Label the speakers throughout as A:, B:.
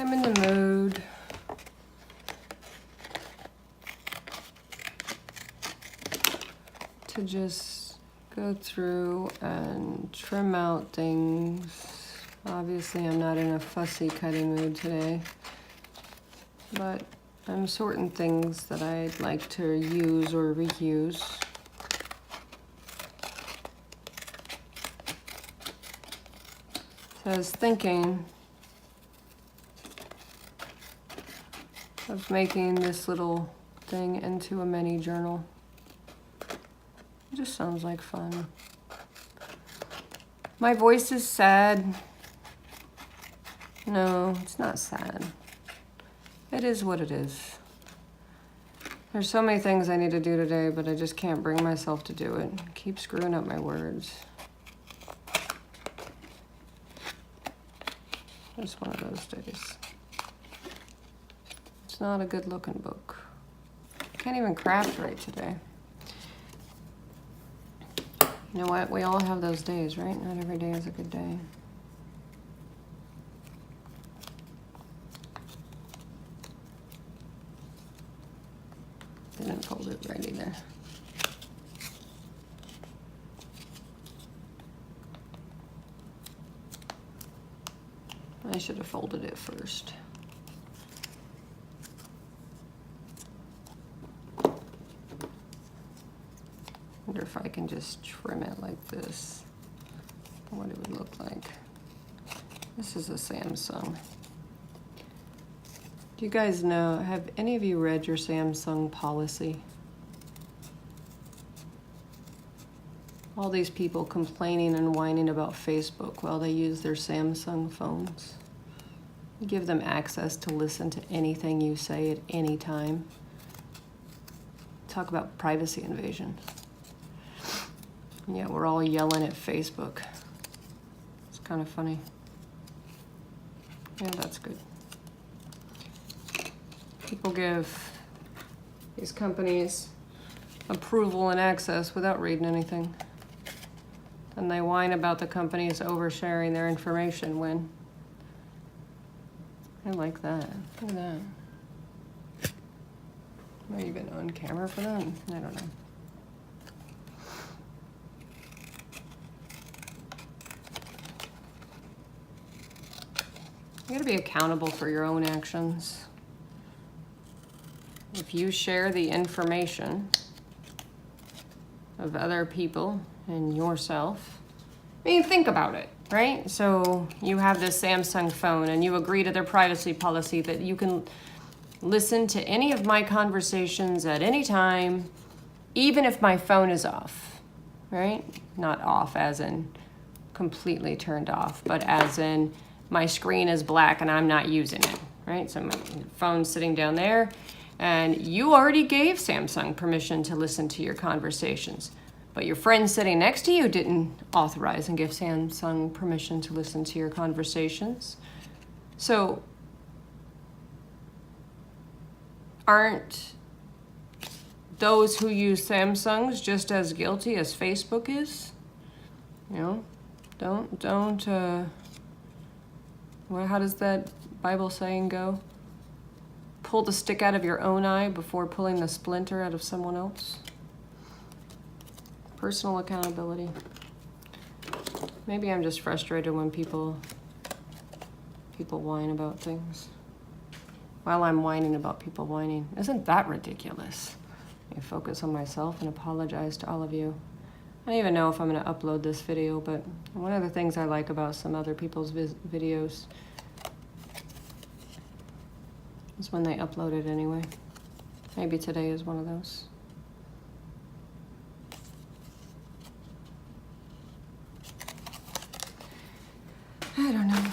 A: I'm in the mood to just go through and trim out things. Obviously, I'm not in a fussy cutting mood today, but I'm sorting things that I'd like to use or reuse. So I was thinking of making this little thing into a mini journal. It just sounds like fun. My voice is sad. No, it's not sad. It is what it is. There's so many things I need to do today, but I just can't bring myself to do it. I keep screwing up my words. It's one of those days. It's not a good looking book. Can't even craft right today. You know what? We all have those days, right? Not every day is a good day. Didn't fold it right either. I should have folded it first. Wonder if I can just trim it like this, what it would look like. This is a Samsung. Do you guys know, have any of you read your Samsung policy? All these people complaining and whining about Facebook while they use their Samsung phones. You give them access to listen to anything you say at any time. Talk about privacy invasion. Yeah, we're all yelling at Facebook. It's kind of funny. Yeah, that's good. People give these companies approval and access without reading anything. And they whine about the companies oversharing their information when... I like that. Look at that. Am I even on camera for that? I don't know. You gotta be accountable for your own actions. If you share the information of other people and yourself, I mean, think about it, right? So you have this Samsung phone and you agree to their privacy policy that you can listen to any of my conversations at any time, even if my phone is off, right? Not off as in completely turned off, but as in my screen is black and I'm not using it, right? So my phone's sitting down there and you already gave Samsung permission to listen to your conversations, but your friend sitting next to you didn't authorize and give Samsung permission to listen to your conversations. So aren't those who use Samsungs just as guilty as Facebook is? You know, well, how does that Bible saying go? Pull the stick out of your own eye before pulling the splinter out of someone else. Personal accountability. Maybe I'm just frustrated when people whine about things. While I'm whining about people whining. Isn't that ridiculous? I focus on myself and apologize to all of you. I don't even know if I'm going to upload this video, but one of the things I like about some other people's videos is when they upload it anyway. Maybe today is one of those. I don't know.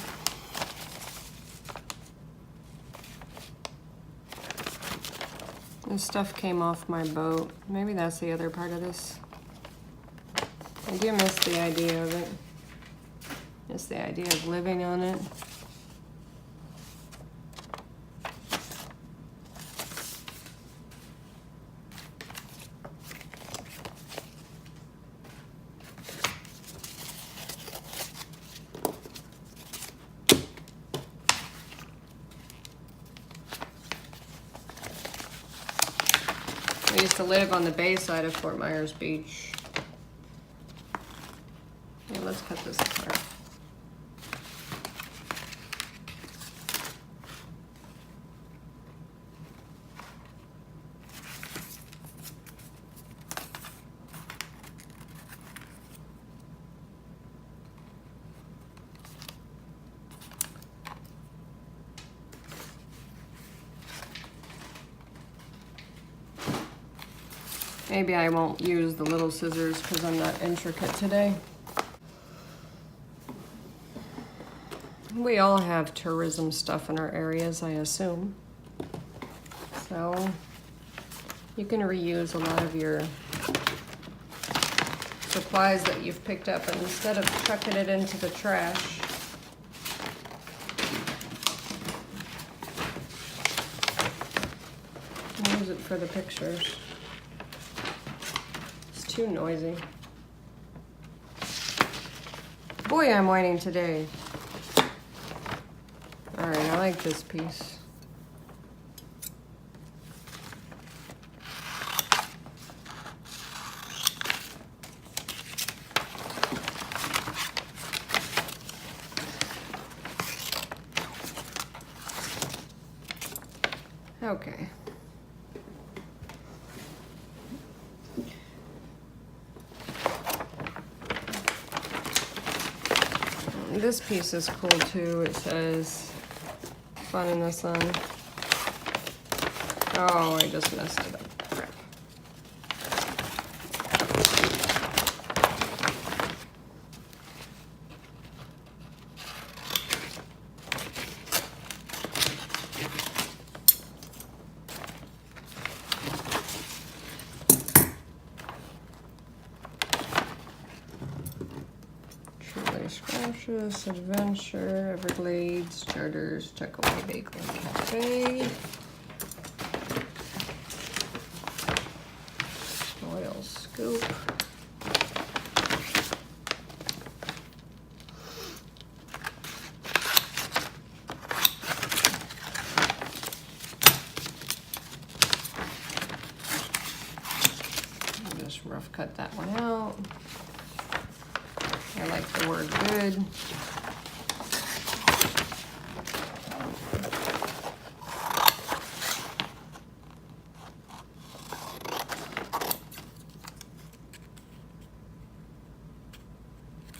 A: This stuff came off my boat. Maybe that's the other part of this. I do miss the idea of it. Miss the idea of living on it. to live on the bay side of Fort Myers Beach. Yeah, let's cut this apart. Maybe I won't use the little scissors because I'm not intricate today. We all have tourism stuff in our areas, I assume. So you can reuse a lot of your supplies that you've picked up, and instead of chucking it into the trash, use it for the pictures. Too noisy. Boy, I'm whining today. All right, I like this piece. Okay. This piece is cool too. It says fun in the sun. Oh, I just messed it up. Crap. Scrumptious Adventure, Everglades, Charters, Takeaway Bagel Cafe, Oil Scoop, I'll just rough cut that one out. I like the word good.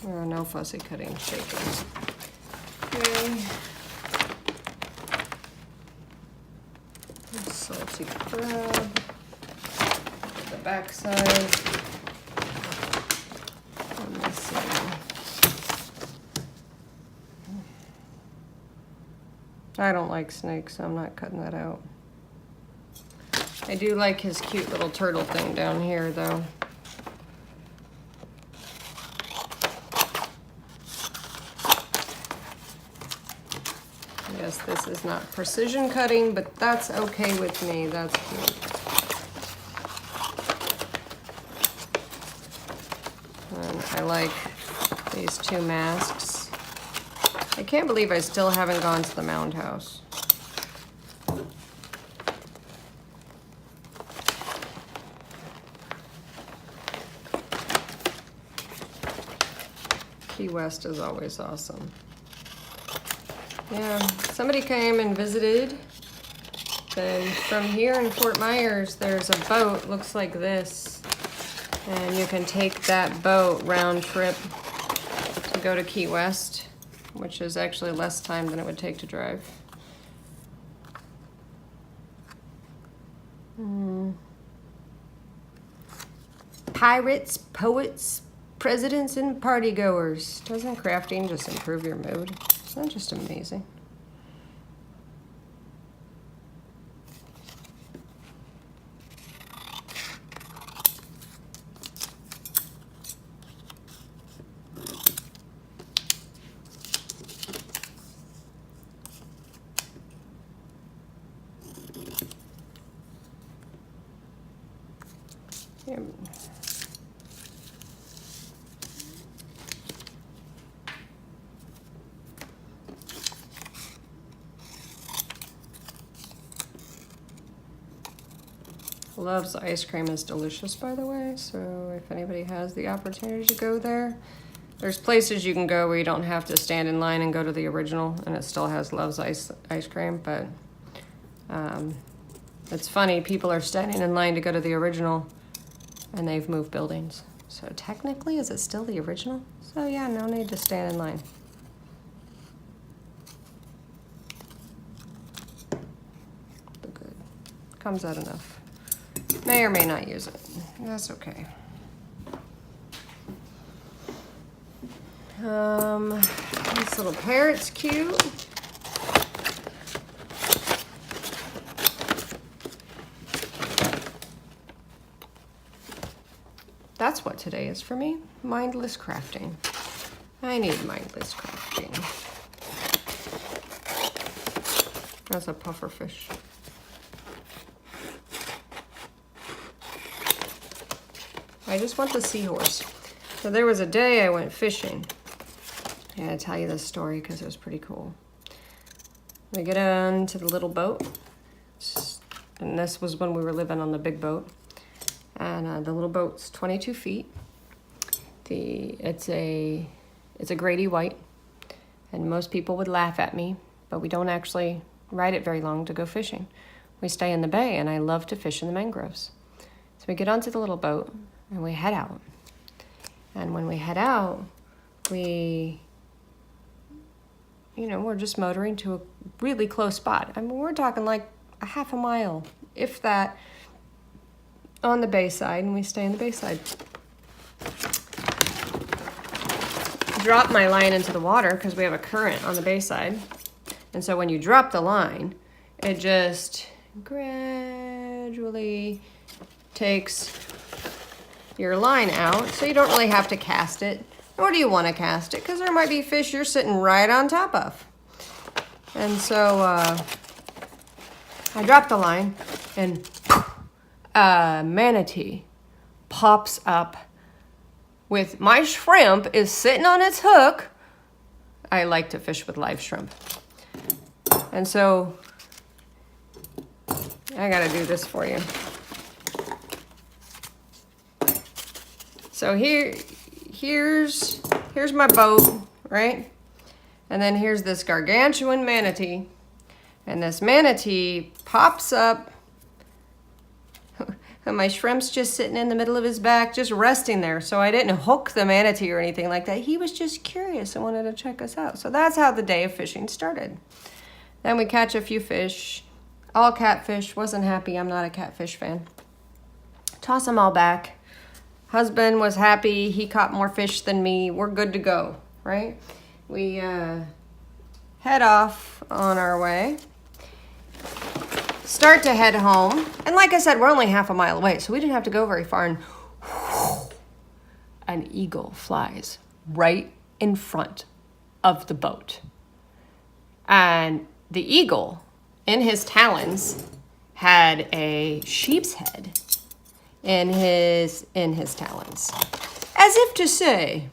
A: Oh, no fussy cutting, shaking. Okay. Salty crab. The back side. I don't like snakes, so I'm not cutting that out. I do like his cute little turtle thing down here, though. Yes, this is not precision cutting, but that's okay with me. That's cute. And I like these two masks. I can't believe I still haven't gone to the Mound House. Key West is always awesome. Yeah, somebody came and visited. Then from here in Fort Myers, there's a boat, looks like this. And you can take that boat round trip to go to Key West, which is actually less time than it would take to drive. Pirates, poets, presidents, and partygoers. Doesn't crafting just improve your mood? Isn't that just amazing? Yeah. Love's ice cream is delicious, by the way, so if anybody has the opportunity to go there, there's places you can go where you don't have to stand in line and go to the original, and it still has Love's ice cream, but it's funny, people are standing in line to go to the original, and they've moved buildings. So technically, is it still the original? So yeah, no need to stand in line. But good. Comes out enough. May or may not use it. That's okay. This little parrot's cute. That's what today is for me. Mindless crafting. I need mindless crafting. That's a puffer fish. I just want the seahorse. So there was a day I went fishing. I gotta tell you this story because it was pretty cool. We get on to the little boat. And this was when we were living on the big boat. And the little boat's 22 feet. It's a Grady White. And most people would laugh at me, but we don't actually ride it very long to go fishing. We stay in the bay, and I love to fish in the mangroves. So we get onto the little boat, and we head out. And when we head out, we're just motoring to a really close spot. I mean, we're talking like a half a mile, if that, on the bay side, and we stay in the bay side. Drop my line into the water because we have a current on the bay side. And so when you drop the line, it just gradually takes your line out, so you don't really have to cast it, nor do you want to cast it, because there might be fish you're sitting right on top of. And so I drop the line, and a manatee pops up with my shrimp is sitting on its hook. I like to fish with live shrimp. And so I gotta do this for you. So here's my boat, right? And then here's this gargantuan manatee. And this manatee pops up. And my shrimp's just sitting in the middle of his back, just resting there. So I didn't hook the manatee or anything like that. He was just curious and wanted to check us out. So that's how the day of fishing started. Then we catch a few fish. All catfish. Wasn't happy. I'm not a catfish fan. Toss them all back. Husband was happy. He caught more fish than me. We're good to go, right? We head off on our way. Start to head home. And like I said, we're only half a mile away, so we didn't have to go very far. And an eagle flies right in front of the boat. And the eagle, in his talons, had a sheep's head in his talons. As if to say,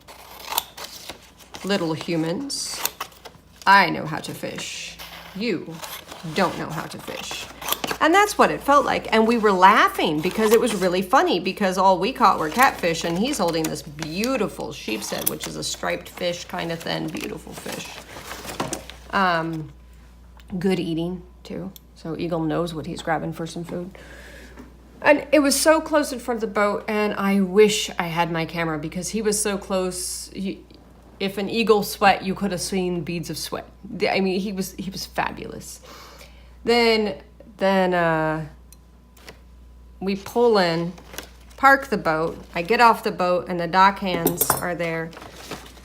A: little humans, I know how to fish. You don't know how to fish. And that's what it felt like. And we were laughing because it was really funny because all we caught were catfish, and he's holding this beautiful sheep's head, which is a striped fish, kind of thin, beautiful fish. Good eating too. So Eagle knows what he's grabbing for some food. And it was so close in front of the boat, and I wish I had my camera because he was so close. If an eagle sweat, you could have seen beads of sweat. I mean, he was fabulous. Then we pull in, park the boat. I get off the boat, and the dock hands are there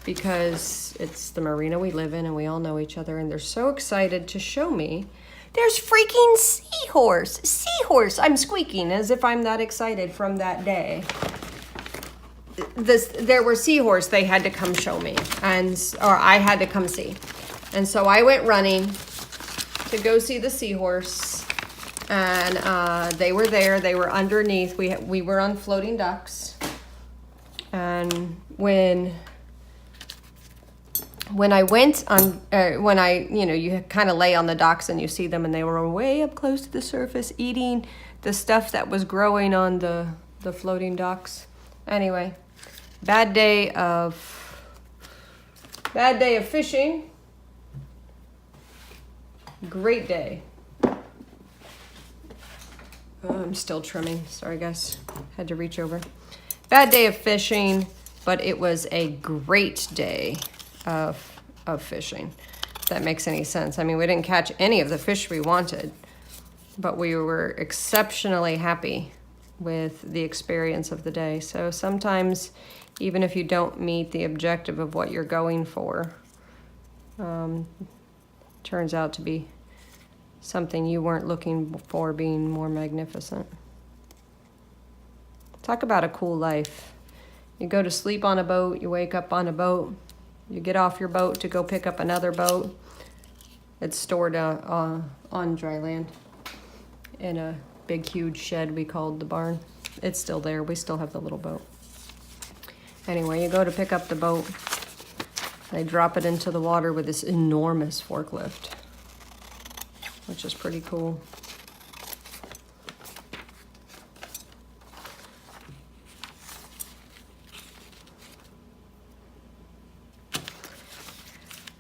A: because it's the marina we live in, and we all know each other, and they're so excited to show me. There's freaking seahorse. Seahorse. I'm squeaking as if I'm that excited from that day. There were seahorse they had to come show me, or I had to come see. And so I went running to go see the seahorse, and they were there. They were underneath. We were on floating ducks. And when when I went on, you kind of lay on the docks and you see them, and they were way up close to the surface eating the stuff that was growing on the floating docks. Anyway, bad day of fishing. Great day. I'm still trimming. Sorry, guys. Had to reach over. Bad day of fishing, but it was a great day of fishing. If that makes any sense. I mean, we didn't catch any of the fish we wanted, but we were exceptionally happy with the experience of the day. So sometimes, even if you don't meet the objective of what you're going for, turns out to be something you weren't looking for being more magnificent. Talk about a cool life. You go to sleep on a boat, you wake up on a boat, you get off your boat to go pick up another boat. It's stored on dry land in a big, huge shed we called the barn. It's still there. We still have the little boat. Anyway, you go to pick up the boat. They drop it into the water with this enormous forklift, which is pretty cool.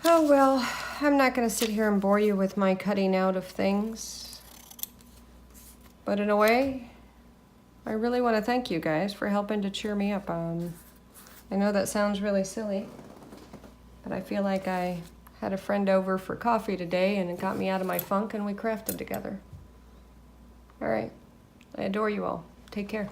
A: Oh, well, I'm not going to sit here and bore you with my cutting out of things. But in a way, I really want to thank you guys for helping to cheer me up. I know that sounds really silly, but I feel like I had a friend over for coffee today, and it got me out of my funk, and we crafted together. All right. I adore you all. Take care.